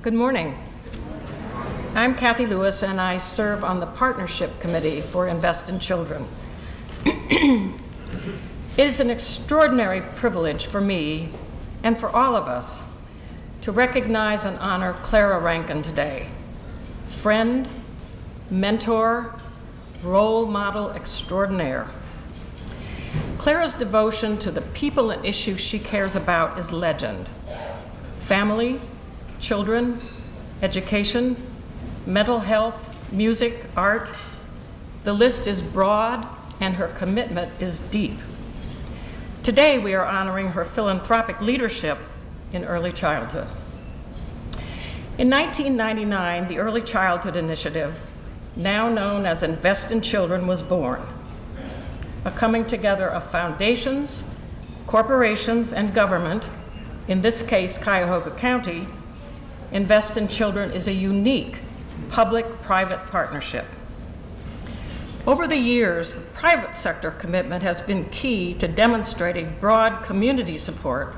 Good morning. I'm Kathy Lewis, and I serve on the Partnership Committee for Invest in Children. It is an extraordinary privilege for me and for all of us to recognize and honor Clara Rankin today. Friend, mentor, role model extraordinaire. Clara's devotion to the people and issues she cares about is legend. Family, children, education, mental health, music, art. The list is broad and her commitment is deep. Today we are honoring her philanthropic leadership in early childhood. In 1999, the Early Childhood Initiative, now known as Invest in Children, was born. A coming together of foundations, corporations, and government, in this case Cuyahoga County, Invest in Children is a unique public-private partnership. Over the years, the private sector commitment has been key to demonstrating broad community support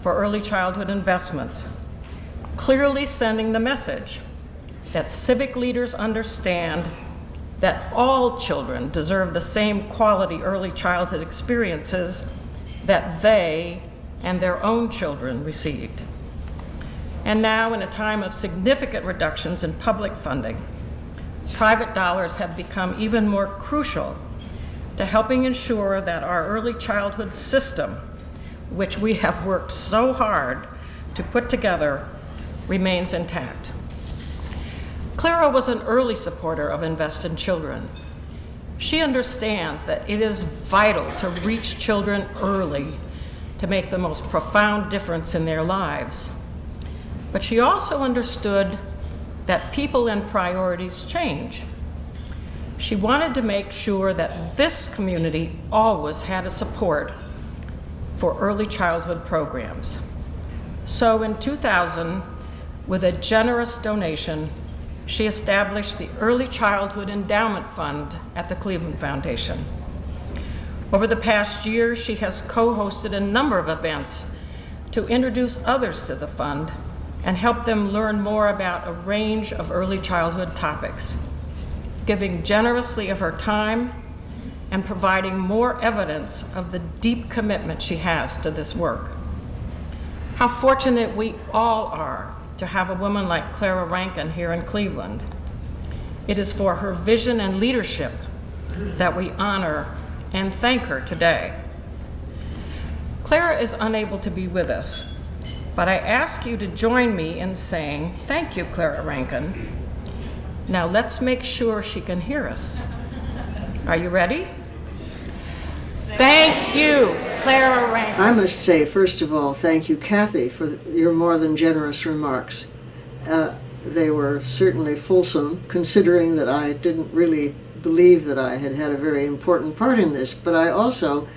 for early childhood investments, clearly sending the message that civic leaders understand that all children deserve the same quality early childhood experiences that they and their own children received. And now, in a time of significant reductions in public funding, private dollars have become even more crucial to helping ensure that our early childhood system, which we have worked so hard to put together, remains intact. Clara was an early supporter of Invest in Children. She understands that it is vital to reach children early to make the most profound difference in their lives. But she also understood that people and priorities change. She wanted to make sure that this community always had a support for early childhood programs. So in 2000, with a generous donation, she established the Early Childhood Endowment Fund at the Cleveland Foundation. Over the past year, she has co-hosted a number of events to introduce others to the fund and help them learn more about a range of early childhood topics, giving generously of her time and providing more evidence of the deep commitment she has to this work. How fortunate we all are to have a woman like Clara Rankin here in Cleveland. It is for her vision and leadership that we honor and thank her today. Clara is unable to be with us, but I ask you to join me in saying, thank you, Clara Rankin. Now let's make sure she can hear us. Are you ready? Thank you, Clara Rankin. I must say, first of all, thank you, Kathy, for your more than generous remarks. They were certainly fulsome, considering that I didn't really believe that I had had a very important part in this, but I also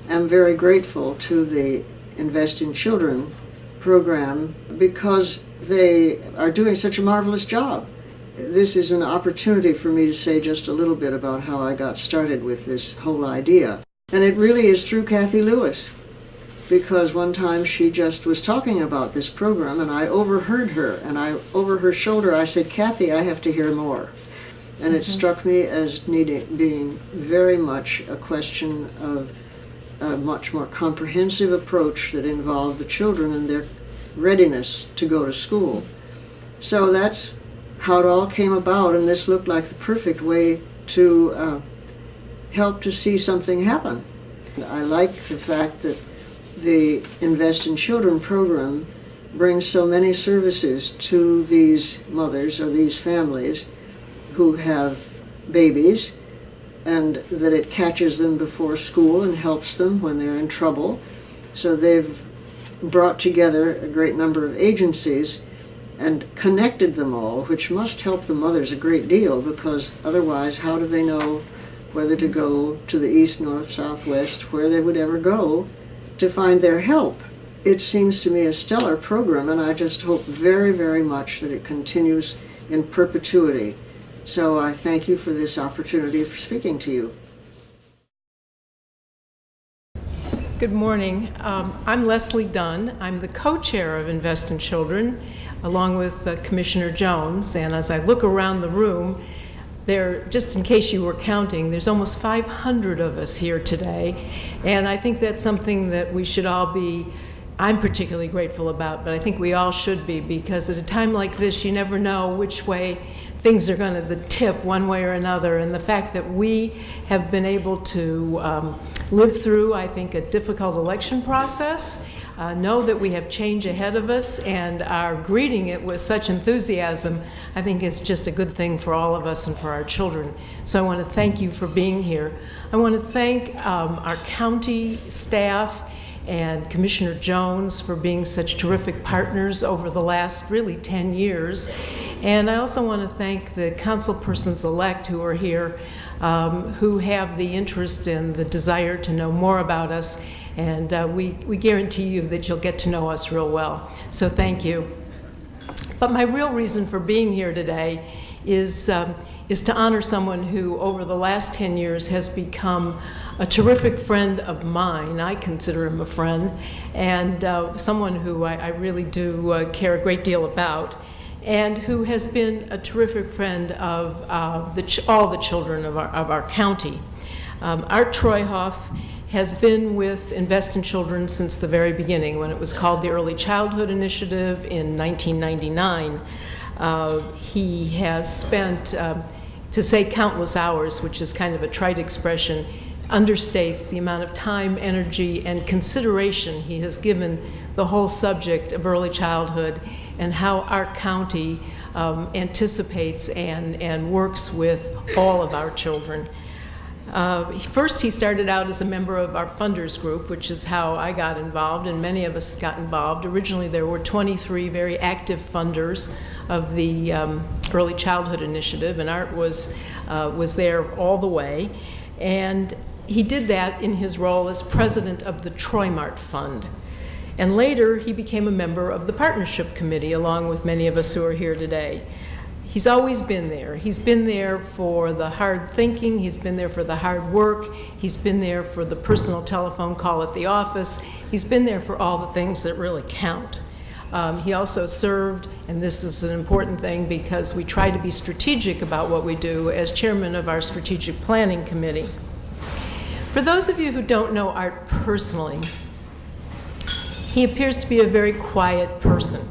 am very grateful to the Invest in Children program because they are doing such a marvelous job. This is an opportunity for me to say just a little bit about how I got started with this whole idea. And it really is through Kathy Lewis, because one time she just was talking about this program and I overheard her, and over her shoulder I said, Kathy, I have to hear more. And it struck me as being very much a question of a much more comprehensive approach that involved the children and their readiness to go to school. So that's how it all came about, and this looked like the perfect way to help to see something happen. I like the fact that the Invest in Children program brings so many services to these mothers or these families who have babies, and that it catches them before school and helps them when they're in trouble. So they've brought together a great number of agencies and connected them all, which must help the mothers a great deal, because otherwise how do they know whether to go to the east, north, south, west, where they would ever go to find their help? It seems to me a stellar program, and I just hope very, very much that it continues in perpetuity. So I thank you for this opportunity for speaking to you. Good morning. I'm Leslie Dunn. I'm the co-chair of Invest in Children, along with Commissioner Jones. And as I look around the room, just in case you were counting, there's almost 500 of us here today. And I think that's something that we should all be, I'm particularly grateful about, but I think we all should be, because at a time like this, you never know which way things are going to tip one way or another. And the fact that we have been able to live through, I think, a difficult election process, know that we have change ahead of us, and are greeting it with such enthusiasm, I think is just a good thing for all of us and for our children. So I want to thank you for being here. I want to thank our county staff and Commissioner Jones for being such terrific partners over the last really 10 years. And I also want to thank the councilpersons-elect who are here, who have the interest and the desire to know more about us. And we guarantee you that you'll get to know us real well. So thank you. But my real reason for being here today is to honor someone who, over the last 10 years, has become a terrific friend of mine. I consider him a friend, and someone who I really do care a great deal about, and who has been a terrific friend of all the children of our county. Art Treuhaft has been with Invest in Children since the very beginning, when it was called the Early Childhood Initiative in 1999. He has spent, to say countless hours, which is kind of a trite expression, understates the amount of time, energy, and consideration he has given the whole subject of early childhood and how our county anticipates and works with all of our children. First, he started out as a member of our funders group, which is how I got involved, and many of us got involved. Originally, there were 23 very active funders of the Early Childhood Initiative, and Art was there all the way. And he did that in his role as president of the Treuhaft Fund. And later, he became a member of the Partnership Committee, along with many of us who are here today. He's always been there. He's been there for the hard thinking. He's been there for the hard work. He's been there for the personal telephone call at the office. He's been there for all the things that really count. He also served, and this is an important thing because we try to be strategic about what we do, as chairman of our Strategic Planning Committee. For those of you who don't know Art personally, he appears to be a very quiet person.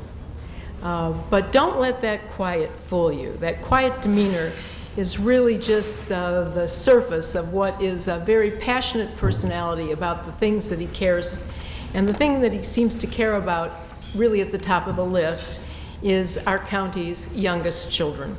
But don't let that quiet fool you. That quiet demeanor is really just the surface of what is a very passionate personality about the things that he cares. And the thing that he seems to care about, really at the top of the list, is our county's youngest children.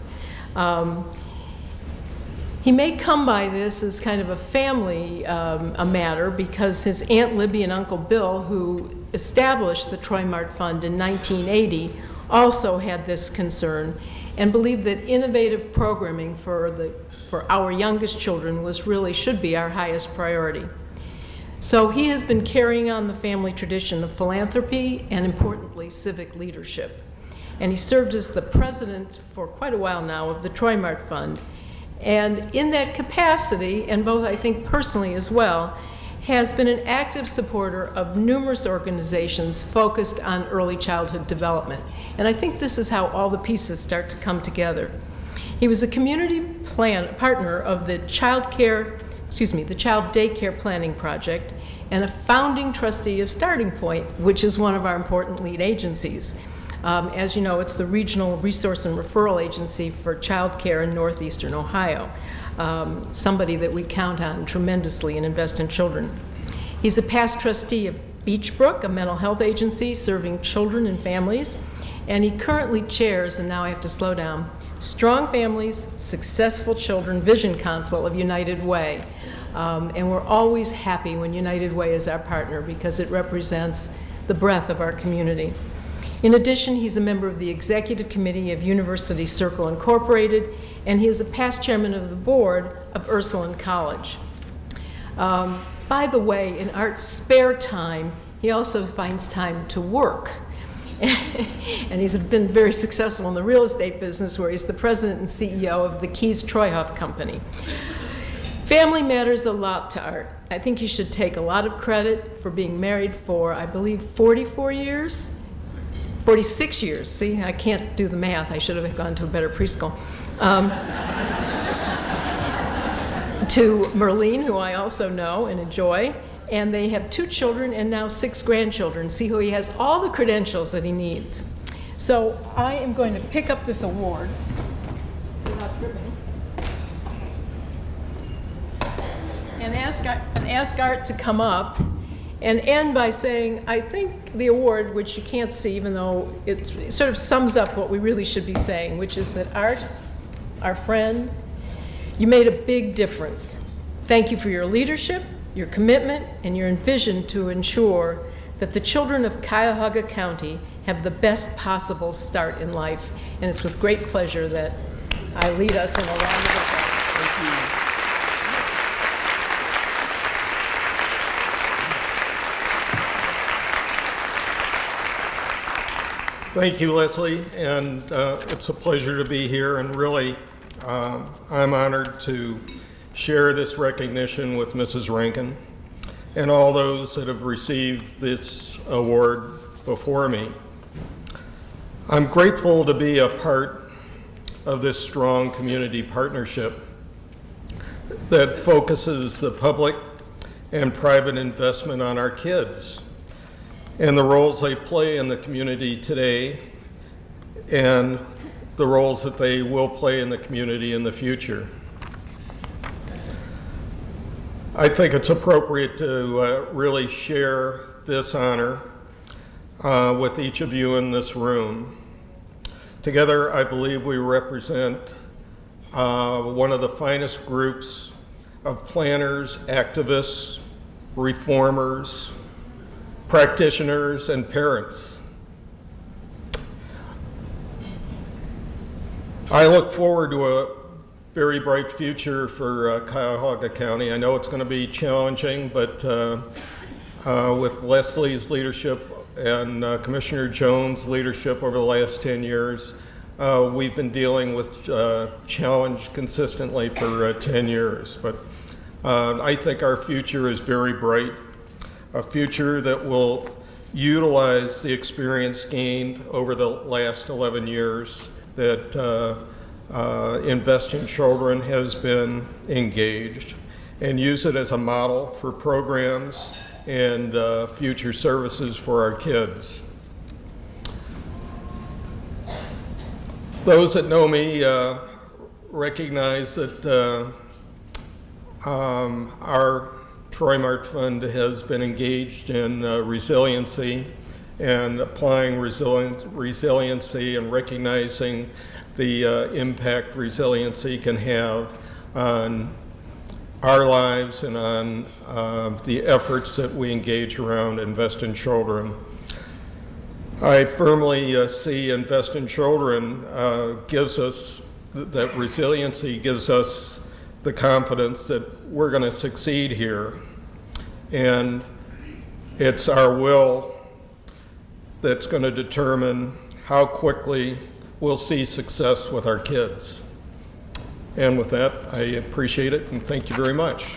He may come by this as kind of a family a matter, because his Aunt Libby and Uncle Bill, who established the Treuhaft Fund in 1980, also had this concern and believed that innovative programming for our youngest children should be our highest priority. So he has been carrying on the family tradition of philanthropy and, importantly, civic leadership. And he served as the president for quite a while now of the Treuhaft Fund. And in that capacity, and both I think personally as well, has been an active supporter of numerous organizations focused on early childhood development. And I think this is how all the pieces start to come together. He was a community partner of the Child Daycare Planning Project, and a founding trustee of Starting Point, which is one of our important lead agencies. As you know, it's the regional resource and referral agency for child care in northeastern Ohio. Somebody that we count on tremendously and Invest in Children. He's a past trustee of Beachbrook, a mental health agency serving children and families, and he currently chairs, and now I have to slow down, Strong Families, Successful Children Vision Council of United Way. And we're always happy when United Way is our partner, because it represents the breadth of our community. In addition, he's a member of the Executive Committee of University Circle Incorporated, and he is a past chairman of the board of Ursuline College. By the way, in Art's spare time, he also finds time to work. And he's been very successful in the real estate business, where he's the president and CEO of the Keys Treuhaft Company. Family matters a lot to Art, I think you should take a lot of credit for being married for, I believe, 44 years? 46 years. See, I can't do the math. I should have gone to a better preschool. To Merlene, who I also know and enjoy, and they have 2 children and now 6 grandchildren. See, who he has all the credentials that he needs. So I am going to pick up this award without tripping and ask Art to come up and end by saying, I think the award, which you can't see even though it sort of sums up what we really should be saying, which is that Art, our friend, you made a big difference. Thank you for your leadership, your commitment, and your vision to ensure that the children of Cuyahoga County have the best possible start in life. And it's with great pleasure that I lead us in a round of applause. Thank you. Thank you, Leslie, and it's a pleasure to be here, and really I'm honored to share this recognition with Mrs. Rankin and all those that have received this award before me. I'm grateful to be a part of this strong community partnership that focuses the public and private investment on our kids and the roles they play in the community today and the roles that they will play in the community in the future. I think it's appropriate to really share this honor with each of you in this room. Together, I believe we represent one of the finest groups of planners, activists, reformers, practitioners, and parents. I look forward to a very bright future for Cuyahoga County. I know it's going to be challenging, but with Leslie's leadership and Commissioner Jones' leadership over the last 10 years, we've been dealing with challenge consistently for 10 years. But I think our future is very bright, a future that will utilize the experience gained over the last 11 years that Invest in Children has been engaged, and use it as a model for programs and future services for our kids. Those that know me recognize that our Troy Mart Fund has been engaged in resiliency and applying resiliency and recognizing the impact resiliency can have on our lives and on the efforts that we engage around Invest in Children. I firmly see Invest in Children gives us, that resiliency gives us the confidence that we're going to succeed here. And it's our will that's going to determine how quickly we'll see success with our kids. And with that, I appreciate it and thank you very much.